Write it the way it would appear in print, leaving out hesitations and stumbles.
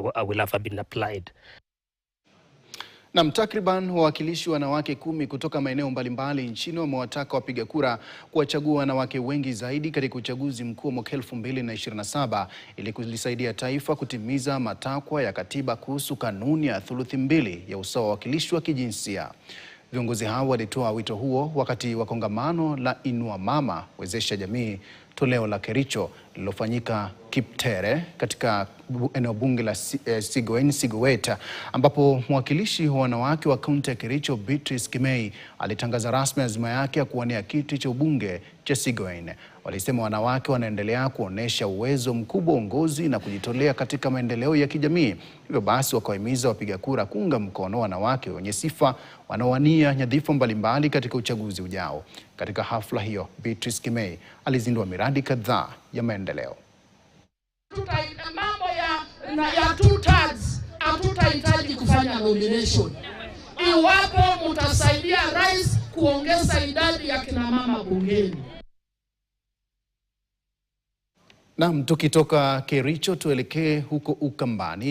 will have been applied. Na takriban wawakilishi wanawake 10 kutoka maeneo mbalimbali nchini wamewataka wapiga kura kuwachagua wanawake wengi zaidi katika uchaguzi mkuu mwaka 2027 ili kulisaidia taifa kutimiza matakwa ya katiba kuhusu kanuni ya thuluthi mbili ya usawa wa wakilishi wa kijinsia. Viongozi hao walitoa wito huo wakati wa kongamano la Inua Mama Wezesha Jamii toleo la Kericho lililofanyika Kiptere katika eneo bunge la Sigowet, ambapo mwakilishi wa wanawake wa kaunti ya Kericho Beatrice Kimei alitangaza rasmi azma yake ya kuwania kiti cha ubunge cha Sigowet. Walisema wanawake wanaendelea kuonesha uwezo mkubwa wa uongozi na kujitolea katika maendeleo ya kijamii. Hivyo basi wakawahimiza wapiga kura kuunga mkono wanawake wenye sifa wanaowania nyadhifa mbalimbali katika uchaguzi ujao. Katika hafla hiyo, Beatrice Kimei alizindua miradi kadhaa ya maendeleo. Mambo ya two-thirds hatutahitaji kufanya nomination. Iwapo mtasaidia rais kuongeza idadi ya kina mama bungeni. Naam, tukitoka Kericho tuelekee huko Ukambani.